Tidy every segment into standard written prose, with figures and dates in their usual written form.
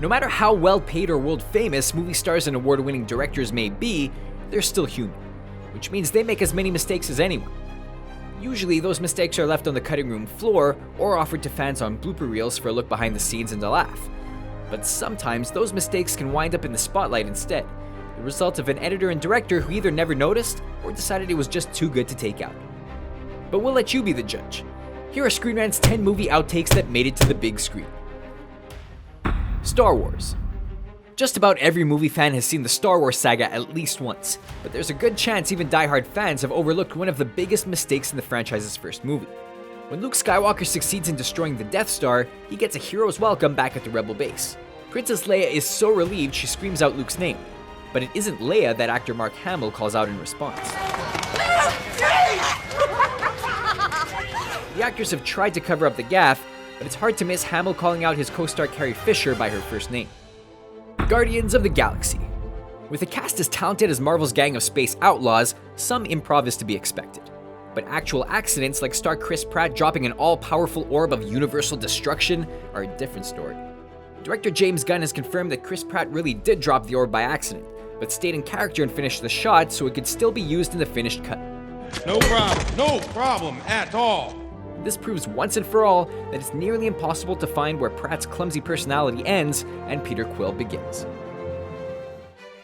No matter how well paid or world famous movie stars and award-winning directors may be, they're still human, which means they make as many mistakes as anyone. Usually, those mistakes are left on the cutting room floor or offered to fans on blooper reels for a look behind the scenes and a laugh. But sometimes, those mistakes can wind up in the spotlight instead, the result of an editor and director who either never noticed or decided it was just too good to take out. But we'll let you be the judge. Here are Screen Rant's 10 movie outtakes that made it to the big screen. Star Wars. Just about every movie fan has seen the Star Wars saga at least once, but there's a good chance even die-hard fans have overlooked one of the biggest mistakes in the franchise's first movie. When Luke Skywalker succeeds in destroying the Death Star, he gets a hero's welcome back at the Rebel base. Princess Leia is so relieved she screams out Luke's name, but it isn't Leia that actor Mark Hamill calls out in response. The actors have tried to cover up the gaffe, but it's hard to miss Hamill calling out his co-star Carrie Fisher by her first name. Guardians of the Galaxy. With a cast as talented as Marvel's gang of space outlaws, some improv is to be expected. But actual accidents like star Chris Pratt dropping an all-powerful orb of universal destruction are a different story. Director James Gunn has confirmed that Chris Pratt really did drop the orb by accident, but stayed in character and finished the shot so it could still be used in the finished cut. No problem at all. This proves once and for all that it's nearly impossible to find where Pratt's clumsy personality ends and Peter Quill begins.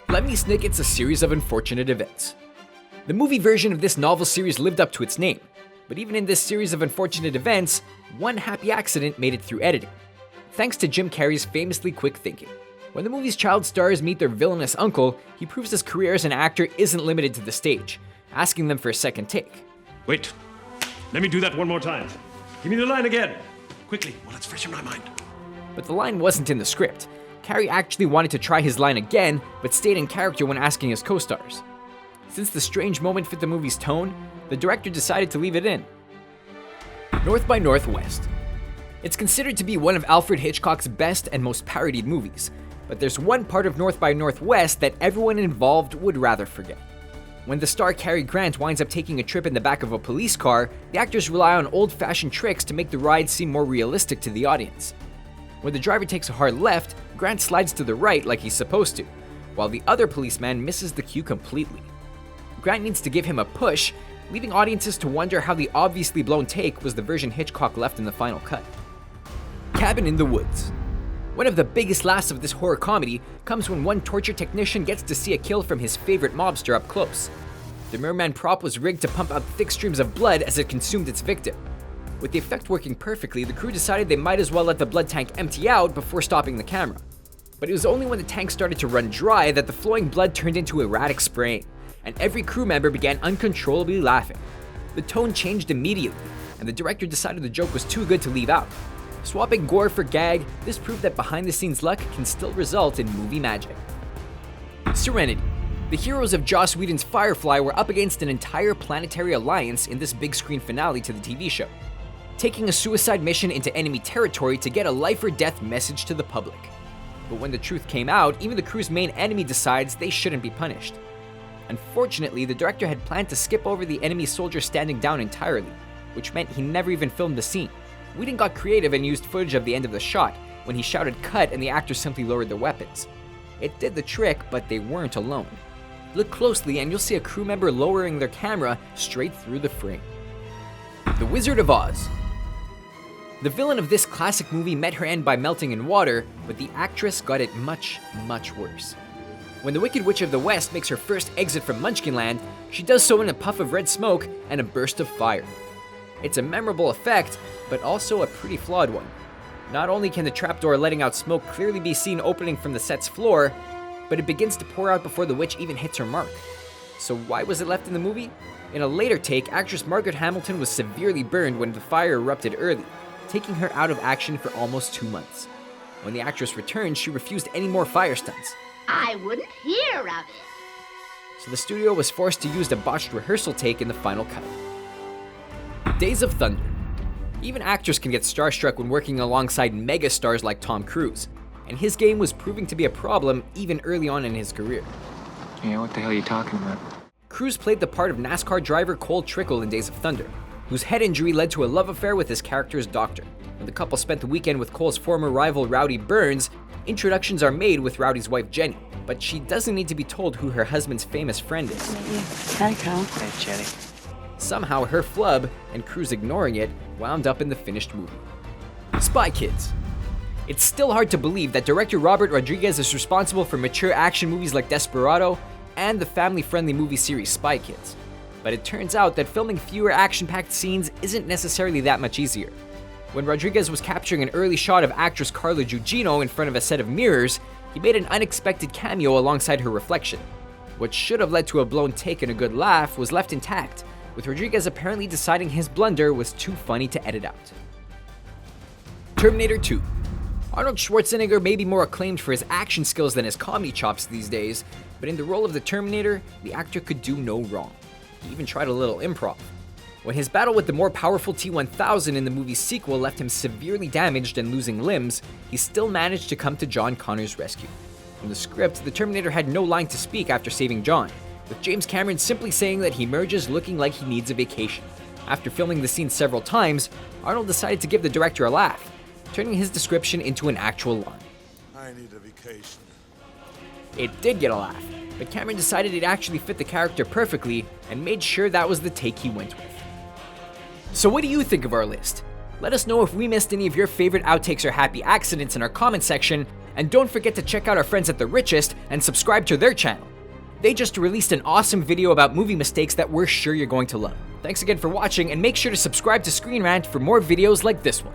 Lemony Snicket's A Series of Unfortunate Events. The movie version of this novel series lived up to its name, but even in this series of unfortunate events, one happy accident made it through editing. Thanks to Jim Carrey's famously quick thinking. When the movie's child stars meet their villainous uncle, he proves his career as an actor isn't limited to the stage, asking them for a second take. Wait. Let me do that one more time. Give me the line again. Quickly, well, it's fresh in my mind. But the line wasn't in the script. Carrey actually wanted to try his line again, but stayed in character when asking his co-stars. Since the strange moment fit the movie's tone, the director decided to leave it in. North by Northwest. It's considered to be one of Alfred Hitchcock's best and most parodied movies, but there's one part of North by Northwest that everyone involved would rather forget. When the star Cary Grant winds up taking a trip in the back of a police car, the actors rely on old-fashioned tricks to make the ride seem more realistic to the audience. When the driver takes a hard left, Grant slides to the right like he's supposed to, while the other policeman misses the cue completely. Grant needs to give him a push, leaving audiences to wonder how the obviously blown take was the version Hitchcock left in the final cut. Cabin in the Woods. One of the biggest laughs of this horror comedy comes when one torture technician gets to see a kill from his favorite mobster up close. The merman prop was rigged to pump out thick streams of blood as it consumed its victim. With the effect working perfectly, the crew decided they might as well let the blood tank empty out before stopping the camera. But it was only when the tank started to run dry that the flowing blood turned into erratic spraying, and every crew member began uncontrollably laughing. The tone changed immediately, and the director decided the joke was too good to leave out. Swapping gore for gag, this proved that behind-the-scenes luck can still result in movie magic. Serenity. The heroes of Joss Whedon's Firefly were up against an entire planetary alliance in this big-screen finale to the TV show, taking a suicide mission into enemy territory to get a life-or-death message to the public. But when the truth came out, even the crew's main enemy decides they shouldn't be punished. Unfortunately, the director had planned to skip over the enemy soldier standing down entirely, which meant he never even filmed the scene. Whedon got creative and used footage of the end of the shot, when he shouted cut and the actors simply lowered their weapons. It did the trick, but they weren't alone. Look closely and you'll see a crew member lowering their camera straight through the frame. The Wizard of Oz. The villain of this classic movie met her end by melting in water, but the actress got it much, much worse. When the Wicked Witch of the West makes her first exit from Munchkinland, she does so in a puff of red smoke and a burst of fire. It's a memorable effect, but also a pretty flawed one. Not only can the trapdoor letting out smoke clearly be seen opening from the set's floor, but it begins to pour out before the witch even hits her mark. So why was it left in the movie? In a later take, actress Margaret Hamilton was severely burned when the fire erupted early, taking her out of action for almost 2 months. When the actress returned, she refused any more fire stunts. I wouldn't hear of it. So the studio was forced to use the botched rehearsal take in the final cut. Days of Thunder. Even actors can get starstruck when working alongside megastars like Tom Cruise, and his game was proving to be a problem even early on in his career. Yeah, what the hell are you talking about? Cruise played the part of NASCAR driver Cole Trickle in Days of Thunder, whose head injury led to a love affair with his character's doctor. When the couple spent the weekend with Cole's former rival Rowdy Burns, Introductions are made with Rowdy's wife Jenny, but she doesn't need to be told who her husband's famous friend is. Hi, Carl. Hey, Jenny. Somehow her flub, and crews ignoring it, wound up in the finished movie. Spy Kids. It's still hard to believe that director Robert Rodriguez is responsible for mature action movies like Desperado and the family-friendly movie series Spy Kids. But it turns out that filming fewer action-packed scenes isn't necessarily that much easier. When Rodriguez was capturing an early shot of actress Carla Gugino in front of a set of mirrors, he made an unexpected cameo alongside her reflection. What should have led to a blown take and a good laugh was left intact, with Rodriguez apparently deciding his blunder was too funny to edit out. Terminator 2. Arnold Schwarzenegger may be more acclaimed for his action skills than his comedy chops these days, but in the role of the Terminator, the actor could do no wrong. He even tried a little improv. When his battle with the more powerful T-1000 in the movie's sequel left him severely damaged and losing limbs, he still managed to come to John Connor's rescue. In the script, the Terminator had no line to speak after saving John, with James Cameron simply saying that he emerges looking like he needs a vacation. After filming the scene several times, Arnold decided to give the director a laugh, turning his description into an actual line. I need a vacation. It did get a laugh, but Cameron decided it actually fit the character perfectly and made sure that was the take he went with. So what do you think of our list? Let us know if we missed any of your favorite outtakes or happy accidents in our comment section, and don't forget to check out our friends at The Richest and subscribe to their channel. They just released an awesome video about movie mistakes that we're sure you're going to love. Thanks again for watching, and make sure to subscribe to Screen Rant for more videos like this one.